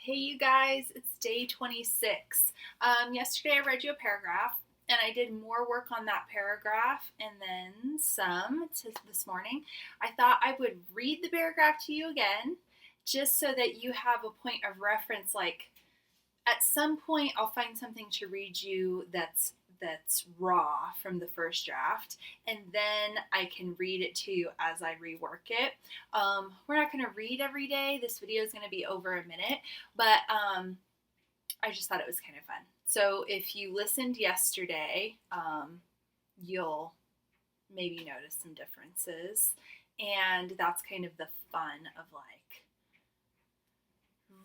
Hey, you guys, it's day 26. Yesterday I read you a paragraph and I did more work on that paragraph and then some this morning. I thought I would read the paragraph to you again just so that you have a point of reference. Like at some point I'll find something to read you that's raw from the first draft, and then I can read it to you as I rework it. We're not going to read every day. This video is going to be over a minute, but I just thought it was kind of fun. So if you listened yesterday, you'll maybe notice some differences, and that's kind of the fun of like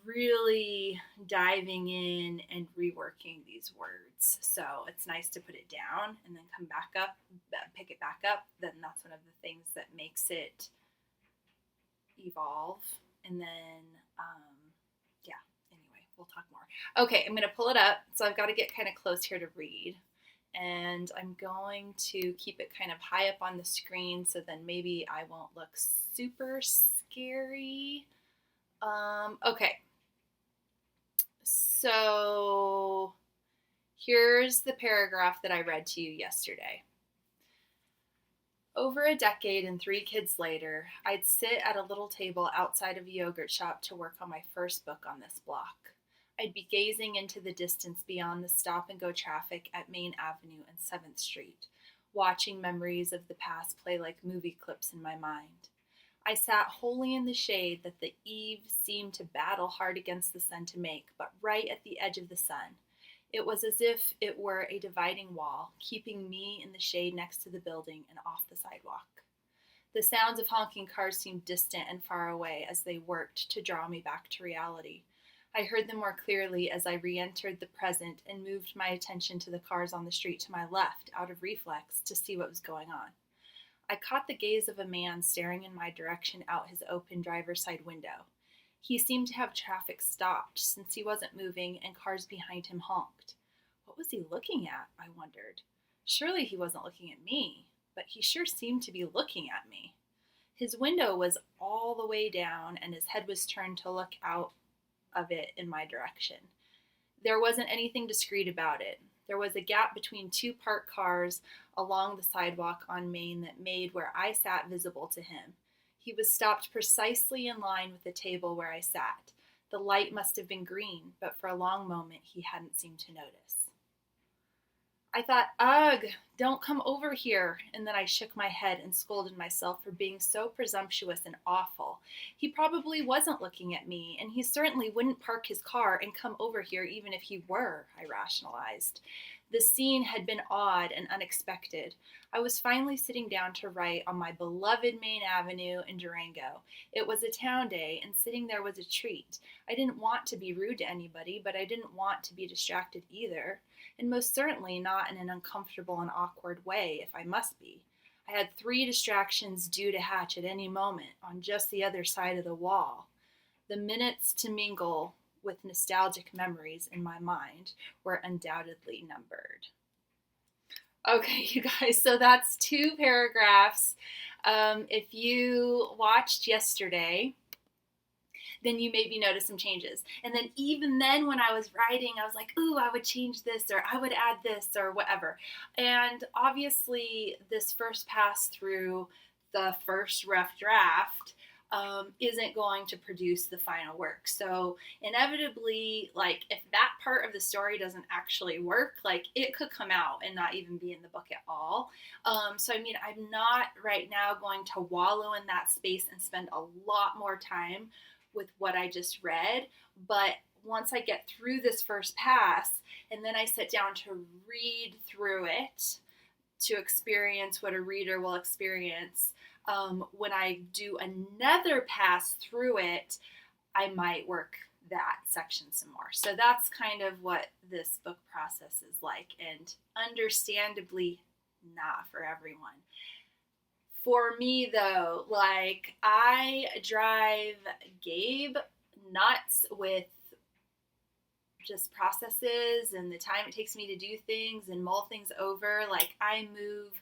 really diving in and reworking these words. So it's nice to put it down and then come back up, pick it back up. Then that's one of the things that makes it evolve. And then, yeah, anyway, we'll talk more. Okay, I'm going to pull it up. So I've got to get kind of close here to read. And I'm going to keep it kind of high up on the screen so then maybe I won't look super scary. Okay. So here's the paragraph that I read to you yesterday. Over a decade and 3 kids later, I'd sit at a little table outside of a yogurt shop to work on my first book on this block. I'd be gazing into the distance beyond the stop-and-go traffic at Main Avenue and 7th Street, watching memories of the past play like movie clips in my mind. I sat wholly in the shade that the eaves seemed to battle hard against the sun to make, but right at the edge of the sun. It was as if it were a dividing wall, keeping me in the shade next to the building and off the sidewalk. The sounds of honking cars seemed distant and far away as they worked to draw me back to reality. I heard them more clearly as I re-entered the present and moved my attention to the cars on the street to my left, out of reflex, to see what was going on. I caught the gaze of a man staring in my direction out his open driver's side window. He seemed to have traffic stopped since he wasn't moving and cars behind him honked. What was he looking at, I wondered. Surely he wasn't looking at me, but he sure seemed to be looking at me. His window was all the way down and his head was turned to look out of it in my direction. There wasn't anything discreet about it. There was a gap between 2 parked cars along the sidewalk on Main that made where I sat visible to him. He was stopped precisely in line with the table where I sat. The light must have been green, but for a long moment he hadn't seemed to notice. I thought, ugh, don't come over here, and then I shook my head and scolded myself for being so presumptuous and awful. He probably wasn't looking at me, and he certainly wouldn't park his car and come over here even if he were, I rationalized. The scene had been odd and unexpected. I was finally sitting down to write on my beloved Main Avenue in Durango. It was a town day, and sitting there was a treat. I didn't want to be rude to anybody, but I didn't want to be distracted either, and most certainly not in an uncomfortable and awkward way if I must be. I had 3 distractions due to hatch at any moment on just the other side of the wall. The minutes to mingle with nostalgic memories in my mind were undoubtedly numbered. Okay, you guys, so that's 2 paragraphs. If you watched yesterday, then you maybe notice some changes. And then even then when I was writing, I was like, ooh, I would change this, or I would add this, or whatever. And obviously this first pass through the first rough draft isn't going to produce the final work. So inevitably, like if that part of the story doesn't actually work, like it could come out and not even be in the book at all. So I mean, I'm not right now going to wallow in that space and spend a lot more time with what I just read. But once I get through this first pass and then I sit down to read through it, to experience what a reader will experience, when I do another pass through it, I might work that section some more. So that's kind of what this book process is like, and understandably not for everyone. For me though, like I drive Gabe nuts with just processes and the time it takes me to do things and mull things over. Like I move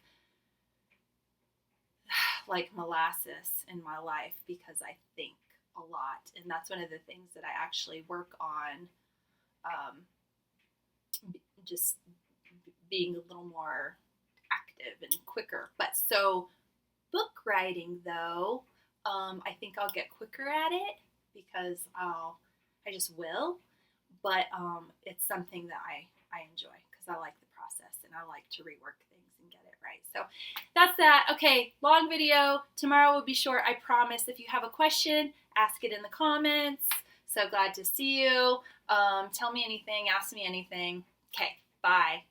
like molasses in my life because I think a lot, and that's one of the things that I actually work on, just being a little more active and quicker. But so book writing, though, I think I'll get quicker at it because I just will. But it's something that I enjoy because I like the process and I like to rework things and get it right. So that's that. Okay, long video. Tomorrow will be short, I promise. If you have a question, ask it in the comments. So glad to see you. Tell me anything, ask me anything. Okay, bye.